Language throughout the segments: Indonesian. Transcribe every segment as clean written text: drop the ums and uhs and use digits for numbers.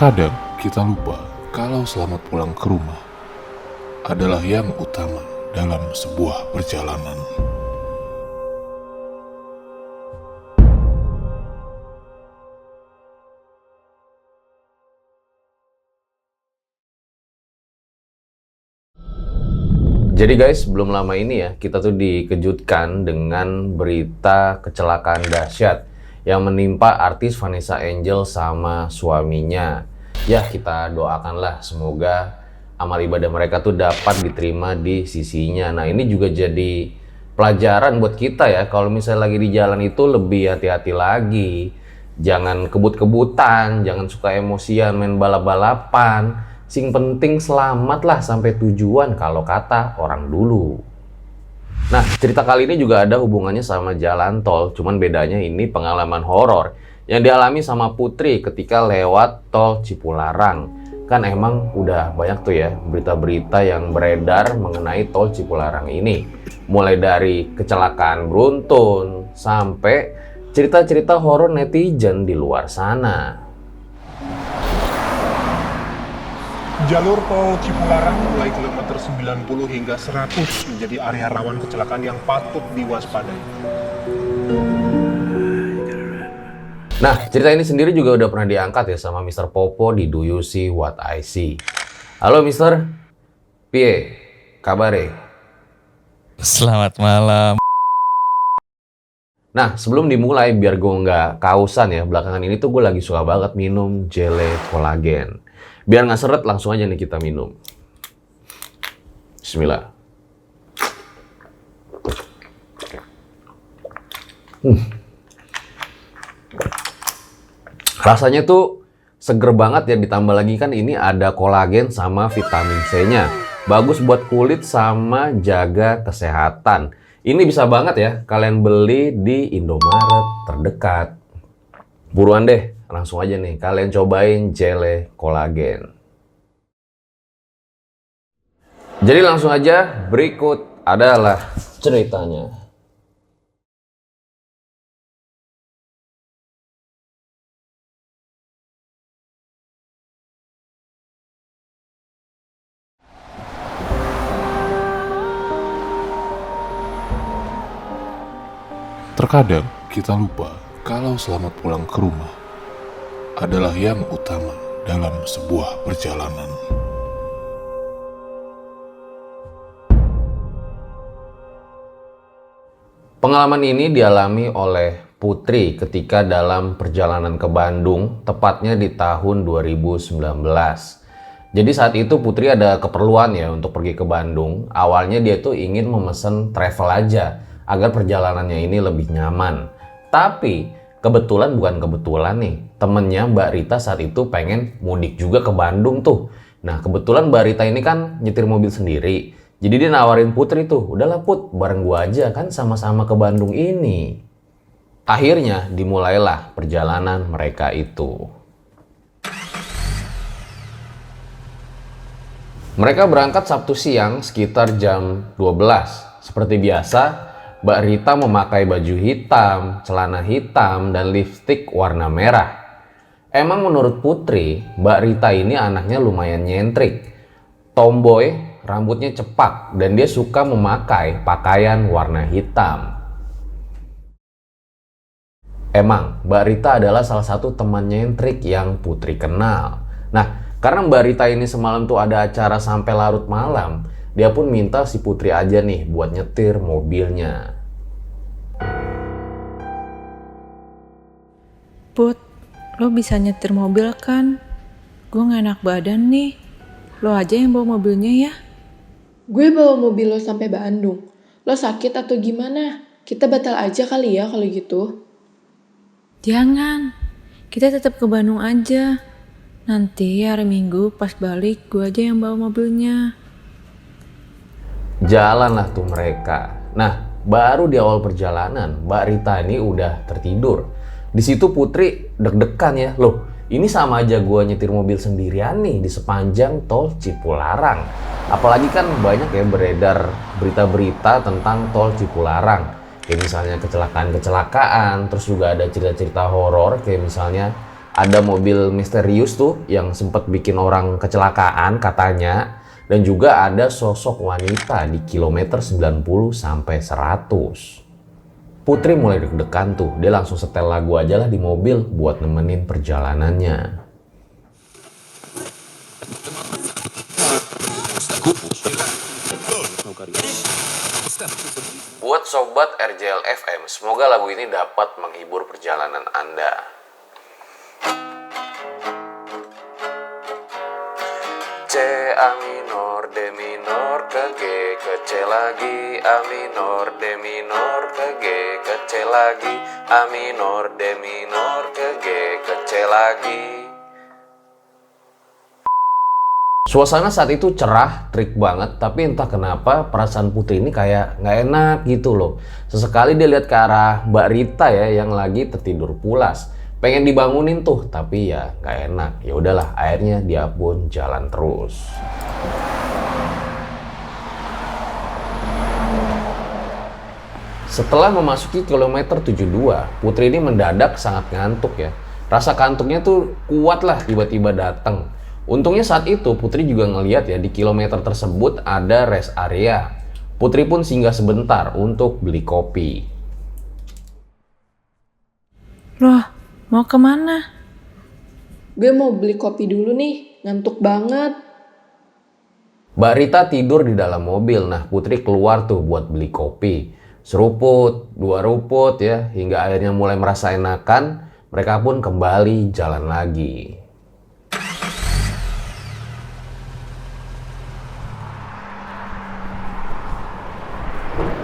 Terkadang kita lupa kalau selamat pulang ke rumah adalah yang utama dalam sebuah perjalanan. Jadi guys, belum lama ini ya, kita tuh dikejutkan dengan berita kecelakaan dahsyat yang menimpa artis Vanessa Angel sama suaminya. Ya, kita doakanlah semoga amal ibadah mereka tuh dapat diterima di sisinya. Nah, ini juga jadi pelajaran buat kita ya, kalau misalnya lagi di jalan itu lebih hati-hati lagi. Jangan kebut-kebutan, jangan suka emosian, main balap-balapan. Sing penting selamatlah sampai tujuan kalau kata orang dulu. Nah, cerita kali ini juga ada hubungannya sama jalan tol, cuman bedanya ini pengalaman horor yang dialami sama Putri ketika lewat tol Cipularang. Kan emang udah banyak tuh ya berita-berita yang beredar mengenai tol Cipularang ini. Mulai dari kecelakaan beruntun sampai cerita-cerita horor netizen di luar sana. Jalur tol Cipularang mulai kilometer 90 hingga 100 menjadi area rawan kecelakaan yang patut diwaspadai. Nah, cerita ini sendiri juga udah pernah diangkat ya sama Mr. Popo di Do You See What I See. Halo Mister, piye kabare? Selamat malam. Nah, sebelum dimulai biar gue nggak kausan ya, belakangan ini tuh gue lagi suka banget minum Jele Kolagen. Biar nggak seret, langsung aja nih kita minum. Bismillah. Rasanya tuh seger banget ya, ditambah lagi kan ini ada kolagen sama vitamin C-nya. Bagus buat kulit sama jaga kesehatan. Ini bisa banget ya kalian beli di Indomaret terdekat. Buruan deh, langsung aja nih kalian cobain Jele Kolagen. Jadi langsung aja, berikut adalah ceritanya. Terkadang kita lupa kalau selamat pulang ke rumah adalah yang utama dalam sebuah perjalanan. Pengalaman ini dialami oleh Putri ketika dalam perjalanan ke Bandung, tepatnya di tahun 2019. Jadi saat itu Putri ada keperluan ya untuk pergi ke Bandung. Awalnya dia tuh ingin memesan travel aja agar perjalanannya ini lebih nyaman. Tapi bukan kebetulan nih, temennya Mbak Rita saat itu pengen mudik juga ke Bandung tuh. Nah kebetulan Mbak Rita ini kan nyetir mobil sendiri. Jadi dia nawarin Putri tuh, udahlah Put, bareng gua aja kan sama-sama ke Bandung ini. Akhirnya dimulailah perjalanan mereka itu. Mereka berangkat Sabtu siang sekitar jam 12. Seperti biasa, Mbak Rita memakai baju hitam, celana hitam, dan lipstik warna merah. Emang menurut Putri, Mbak Rita ini anaknya lumayan nyentrik. Tomboy, rambutnya cepak, dan dia suka memakai pakaian warna hitam. Emang, Mbak Rita adalah salah satu teman nyentrik yang Putri kenal. Nah, karena Mbak Rita ini semalam tuh ada acara sampai larut malam, dia pun minta si Putri aja nih buat nyetir mobilnya. Put, lo bisa nyetir mobil kan? Gue gak enak badan nih. Lo aja yang bawa mobilnya ya. Gue bawa mobil lo sampai Bandung. Lo sakit atau gimana? Kita batal aja kali ya kalau gitu. Jangan, kita tetap ke Bandung aja. Nanti hari Minggu pas balik gue aja yang bawa mobilnya. Jalanlah tuh mereka. Nah, baru di awal perjalanan, Mbak Rita ini udah tertidur. Di situ Putri deg-degan ya. Loh, ini sama aja gue nyetir mobil sendirian nih di sepanjang tol Cipularang. Apalagi kan banyak ya beredar berita-berita tentang tol Cipularang. Kayak misalnya kecelakaan-kecelakaan, terus juga ada cerita-cerita horor kayak misalnya ada mobil misterius tuh yang sempat bikin orang kecelakaan katanya. Dan juga ada sosok wanita di kilometer 90 sampai 100. Putri mulai deg-degan tuh, dia langsung setel lagu aja lah di mobil buat nemenin perjalanannya. Buat sobat RJL FM, semoga lagu ini dapat menghibur perjalanan Anda. C A minor D minor ke G ke C lagi, A minor D minor ke G ke C lagi, A minor D minor ke G ke C lagi. Suasana saat itu cerah, terik banget, tapi entah kenapa perasaan Putri ini kayak nggak enak gitu loh. Sesekali dia lihat ke arah Mbak Rita ya yang lagi tertidur pulas. Pengen dibangunin tuh, tapi ya nggak enak. Ya udahlah, akhirnya dia pun jalan terus. Setelah memasuki kilometer 72, Putri ini mendadak sangat ngantuk ya. Rasa kantuknya tuh kuat lah tiba-tiba datang. Untungnya saat itu Putri juga ngeliat ya di kilometer tersebut ada rest area. Putri pun singgah sebentar untuk beli kopi. Loh, mau kemana? Gue mau beli kopi dulu nih, ngantuk banget. Mbak Rita tidur di dalam mobil. Nah, Putri keluar tuh buat beli kopi. Seruput, 2 ruput ya, hingga akhirnya mulai merasa enakan. Mereka pun kembali jalan lagi.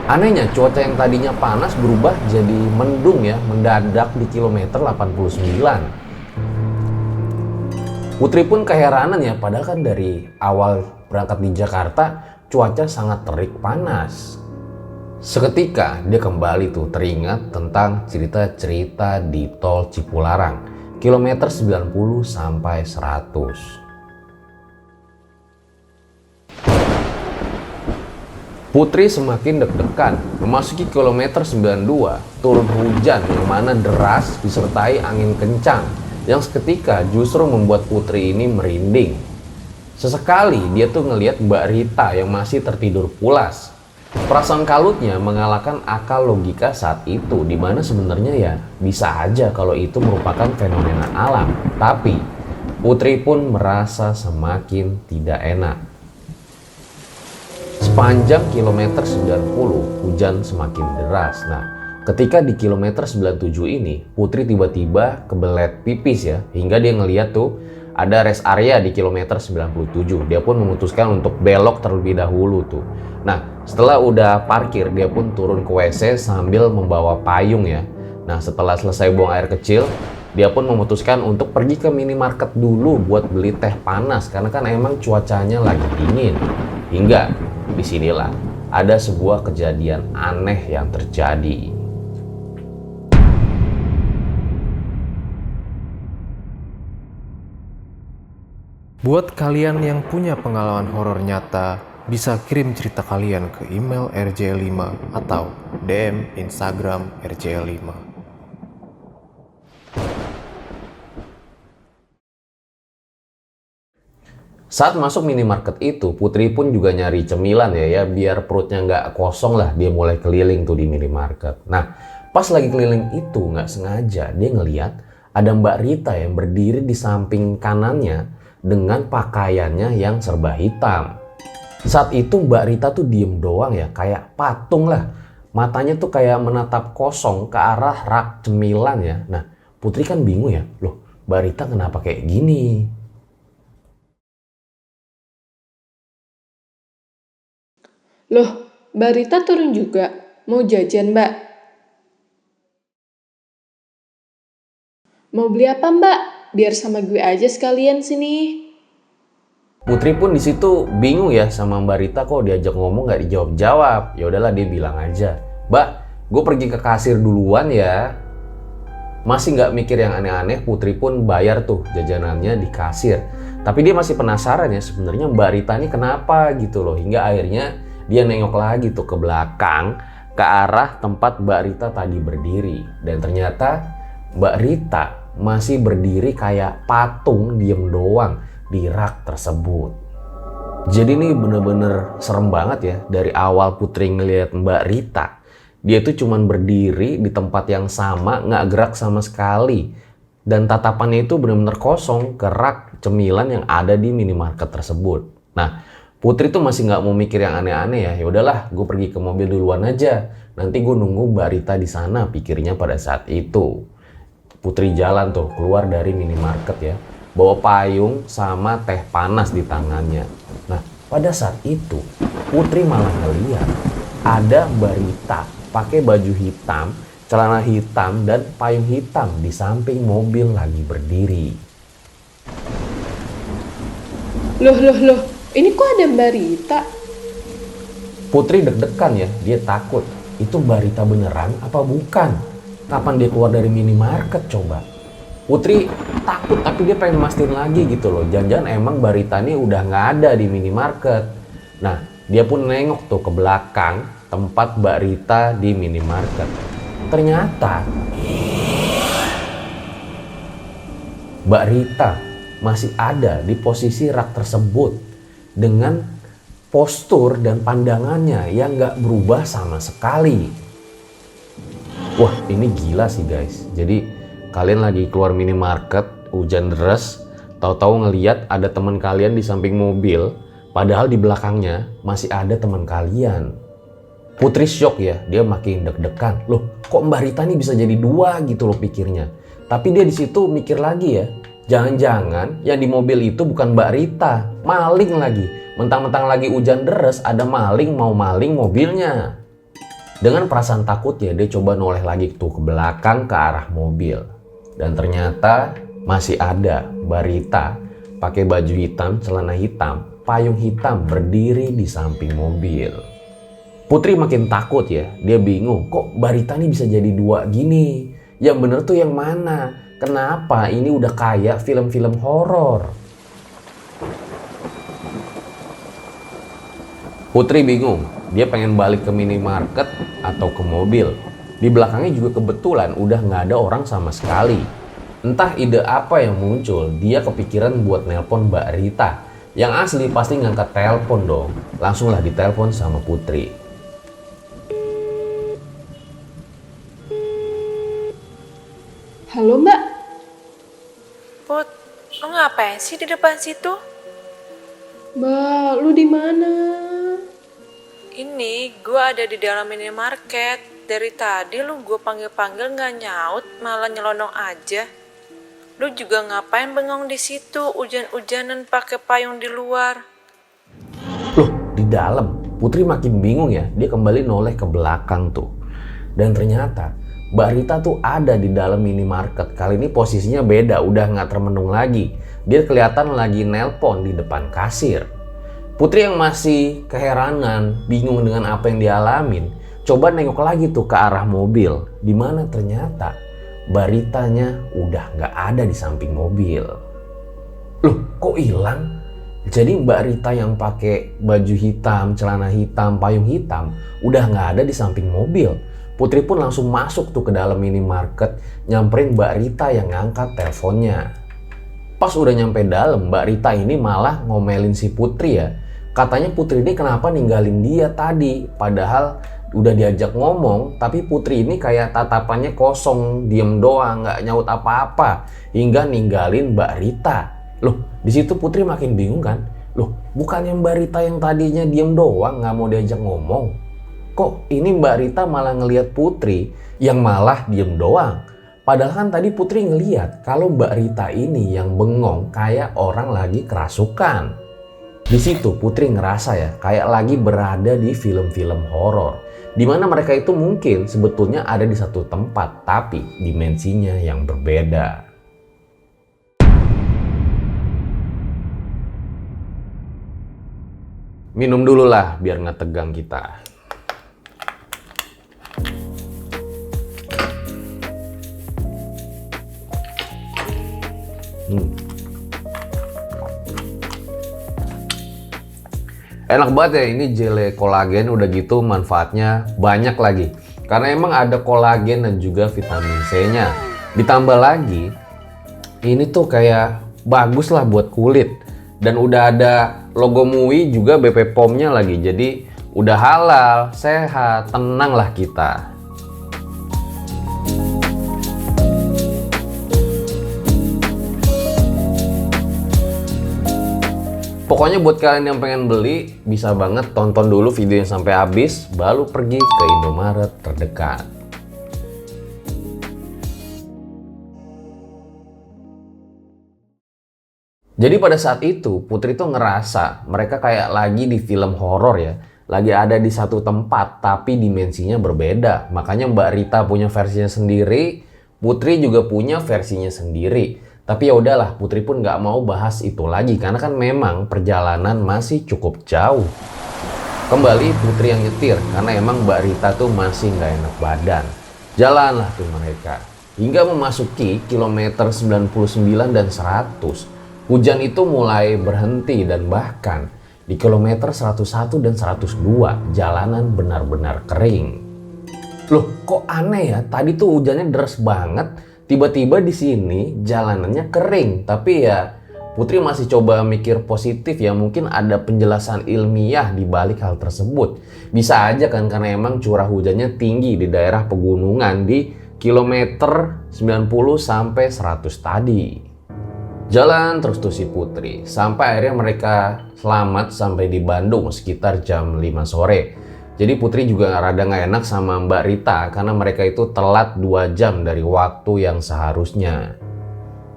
Anehnya cuaca yang tadinya panas berubah jadi mendung ya, mendadak di kilometer 89. Putri pun keheranan ya, padahal kan dari awal berangkat di Jakarta cuaca sangat terik panas. Seketika dia kembali tuh teringat tentang cerita-cerita di tol Cipularang, kilometer 90 sampai 100. Putri semakin deg-degan. Memasuki kilometer 92, turun hujan yang mana deras disertai angin kencang yang seketika justru membuat Putri ini merinding. Sesekali dia tuh ngelihat Mbak Rita yang masih tertidur pulas. Perasaan kalutnya mengalahkan akal logika saat itu, di mana sebenarnya ya bisa aja kalau itu merupakan fenomena alam. Tapi Putri pun merasa semakin tidak enak. Sepanjang kilometer 90, hujan semakin deras. Nah, ketika di kilometer 97 ini, Putri tiba-tiba kebelet pipis ya, hingga dia ngeliat tuh ada rest area di kilometer 97. Dia pun memutuskan untuk belok terlebih dahulu tuh. Nah, setelah udah parkir, dia pun turun ke WC sambil membawa payung ya. Nah, setelah selesai buang air kecil, dia pun memutuskan untuk pergi ke minimarket dulu buat beli teh panas, karena kan emang cuacanya lagi dingin. Hingga disinilah ada sebuah kejadian aneh yang terjadi. Buat kalian yang punya pengalaman horor nyata, bisa kirim cerita kalian ke email RJ5 atau DM Instagram RJ5. Saat masuk minimarket itu, Putri pun juga nyari cemilan ya, biar perutnya nggak kosong lah. Dia mulai keliling tuh di minimarket. Nah, pas lagi keliling itu nggak sengaja dia ngeliat ada Mbak Rita yang berdiri di samping kanannya dengan pakaiannya yang serba hitam. Saat itu Mbak Rita tuh diem doang ya, kayak patung lah. Matanya tuh kayak menatap kosong ke arah rak cemilan ya. Nah, Putri kan bingung ya, loh Mbak Rita kenapa kayak gini? Loh, Mbak Rita turun juga. Mau jajan, Mbak? Mau beli apa, Mbak? Biar sama gue aja sekalian sini. Putri pun di situ bingung ya sama Mbak Rita, kok diajak ngomong nggak dijawab-jawab. Ya udahlah dia bilang aja, Mbak, gue pergi ke kasir duluan ya. Masih nggak mikir yang aneh-aneh, Putri pun bayar tuh jajanannya di kasir. Tapi dia masih penasaran ya sebenarnya Mbak Rita ini kenapa gitu loh. Hingga akhirnya dia nengok lagi tuh ke belakang ke arah tempat Mbak Rita tadi berdiri. Dan ternyata Mbak Rita masih berdiri kayak patung diem doang di rak tersebut. Jadi ini bener-bener serem banget ya. Dari awal Putri ngeliat Mbak Rita, dia tuh cuman berdiri di tempat yang sama, nggak gerak sama sekali. Dan tatapannya itu bener-bener kosong ke rak cemilan yang ada di minimarket tersebut. Nah, Putri tuh masih nggak mau mikir yang aneh-aneh ya. Ya udahlah, gue pergi ke mobil duluan aja. Nanti gue nunggu Mbak Rita di sana, pikirnya pada saat itu. Putri jalan tuh keluar dari minimarket ya, bawa payung sama teh panas di tangannya. Nah, pada saat itu Putri malah ngeliat ada Mbak Rita pakai baju hitam, celana hitam dan payung hitam di samping mobil lagi berdiri. Loh, ini kok ada Mbak Rita? Putri deg-degan ya, dia takut. Itu Mbak Rita beneran apa bukan? Kapan dia keluar dari minimarket coba? Putri takut tapi dia pengen mastiin lagi gitu loh. Jangan-jangan emang Mbak Rita ini udah nggak ada di minimarket. Nah, dia pun nengok tuh ke belakang tempat Mbak Rita di minimarket. Ternyata Mbak Rita masih ada di posisi rak tersebut dengan postur dan pandangannya yang nggak berubah sama sekali. Wah, ini gila sih guys. Jadi kalian lagi keluar minimarket, hujan deras, tahu-tahu ngeliat ada teman kalian di samping mobil, padahal di belakangnya masih ada teman kalian. Putri shock ya, dia makin deg-degan. Loh, kok Mbak Rita nih bisa jadi dua gitu loh pikirnya. Tapi dia di situ mikir lagi ya, jangan-jangan yang di mobil itu bukan Mbak Rita, maling lagi. Mentang-mentang lagi hujan deras, ada maling mau maling mobilnya. Dengan perasaan takutnya, dia coba noleh lagi tuh ke belakang ke arah mobil. Dan ternyata masih ada Mbak Rita pakai baju hitam, celana hitam, payung hitam berdiri di samping mobil. Putri makin takut ya, dia bingung kok Mbak Rita nih bisa jadi dua gini. Yang bener tuh yang mana? Kenapa ini udah kayak film-film horor? Putri bingung, dia pengen balik ke minimarket atau ke mobil. Di belakangnya juga kebetulan udah nggak ada orang sama sekali. Entah ide apa yang muncul, dia kepikiran buat nelpon Mbak Rita. Yang asli pasti ngangkat telepon dong. Langsunglah ditelepon sama Putri. Halo Mbak. Put, lo ngapain sih di depan situ? Mbak, lu di mana? Ini gue ada di dalam minimarket. Dari tadi lu gue panggil-panggil nggak nyaut, malah nyelonong aja. Lu juga ngapain bengong di situ, hujan-hujanan pakai payung di luar? Loh, di dalam. Putri makin bingung ya. Dia kembali noleh ke belakang tuh. Dan ternyata Mbak Rita tuh ada di dalam minimarket. Kali ini posisinya beda, udah nggak termenung lagi. Dia kelihatan lagi nelpon di depan kasir. Putri yang masih keheranan, bingung dengan apa yang dialamin, coba nengok lagi tuh ke arah mobil. Dimana ternyata Mbak Ritanya udah nggak ada di samping mobil. Loh, kok hilang? Jadi Mbak Rita yang pakai baju hitam, celana hitam, payung hitam udah nggak ada di samping mobil. Putri pun langsung masuk tuh ke dalam minimarket, nyamperin Mbak Rita yang ngangkat teleponnya. Pas udah nyampe dalam, Mbak Rita ini malah ngomelin si Putri ya. Katanya Putri ini kenapa ninggalin dia tadi, padahal udah diajak ngomong, tapi Putri ini kayak tatapannya kosong, diem doang, nggak nyaut apa-apa, hingga ninggalin Mbak Rita. Loh, di situ Putri makin bingung kan? Loh, bukannya Mbak Rita yang tadinya diem doang, nggak mau diajak ngomong? Kok ini Mbak Rita malah ngelihat Putri yang malah diem doang? Padahal kan tadi Putri ngelihat kalau Mbak Rita ini yang bengong kayak orang lagi kerasukan. Di situ Putri ngerasa ya kayak lagi berada di film-film horor, di mana mereka itu mungkin sebetulnya ada di satu tempat tapi dimensinya yang berbeda. Minum dulu lah biar nggak tegang kita. Enak banget ya, ini jelly kolagen, udah gitu manfaatnya banyak lagi. Karena emang ada kolagen dan juga vitamin C-nya. Ditambah lagi, ini tuh kayak bagus lah buat kulit. Dan udah ada logo MUI juga BP POM-nya lagi. Jadi udah halal, sehat, tenang lah kita. Pokoknya buat kalian yang pengen beli, bisa banget tonton dulu videonya sampai habis, baru pergi ke Indomaret terdekat. Jadi pada saat itu, Putri tuh ngerasa mereka kayak lagi di film horor ya. Lagi ada di satu tempat, tapi dimensinya berbeda. Makanya Mbak Rita punya versinya sendiri, Putri juga punya versinya sendiri. Tapi ya udahlah, Putri pun nggak mau bahas itu lagi karena kan memang perjalanan masih cukup jauh. Kembali Putri yang nyetir karena emang Mbak Rita tuh masih nggak enak badan. Jalanlah tuh mereka hingga memasuki kilometer 99 dan 100. Hujan itu mulai berhenti dan bahkan di kilometer 101 dan 102 jalanan benar-benar kering. Loh, kok aneh ya? Tadi tuh hujannya deras banget. Tiba-tiba di sini jalanannya kering, tapi ya Putri masih coba mikir positif ya, mungkin ada penjelasan ilmiah di balik hal tersebut. Bisa aja kan karena emang curah hujannya tinggi di daerah pegunungan di kilometer 90 sampai 100 tadi. Jalan terus tuh si Putri, sampai akhirnya mereka selamat sampai di Bandung sekitar jam 5 sore. Jadi Putri juga rada gak enak sama Mbak Rita karena mereka itu telat 2 jam dari waktu yang seharusnya.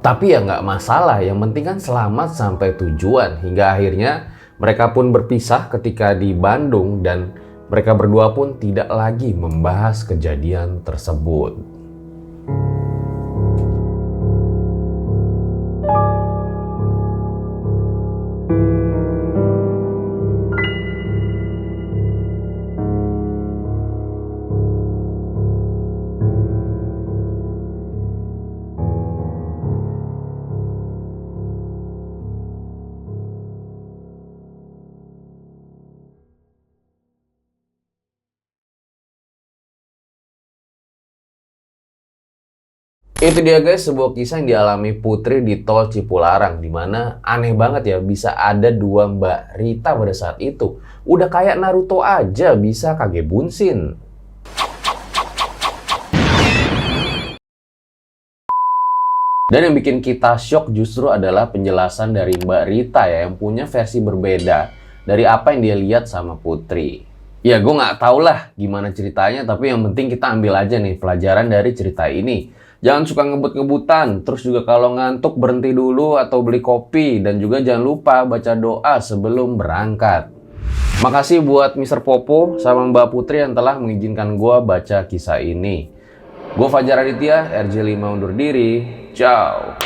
Tapi ya gak masalah, yang penting kan selamat sampai tujuan. Hingga akhirnya mereka pun berpisah ketika di Bandung dan mereka berdua pun tidak lagi membahas kejadian tersebut. Itu dia guys, sebuah kisah yang dialami Putri di tol Cipularang, dimana aneh banget ya bisa ada 2 Mbak Rita pada saat itu. Udah kayak Naruto aja bisa kage bunsin. Dan yang bikin kita shock justru adalah penjelasan dari Mbak Rita ya, yang punya versi berbeda dari apa yang dia lihat sama Putri. Ya gue nggak tau lah gimana ceritanya, tapi yang penting kita ambil aja nih pelajaran dari cerita ini. Jangan suka ngebut-ngebutan, terus juga kalau ngantuk berhenti dulu atau beli kopi, dan juga jangan lupa baca doa sebelum berangkat. Makasih buat Mr. Popo sama Mbak Putri yang telah mengizinkan gue baca kisah ini. Gue Fajar Aditya, RJ5 undur diri. Ciao.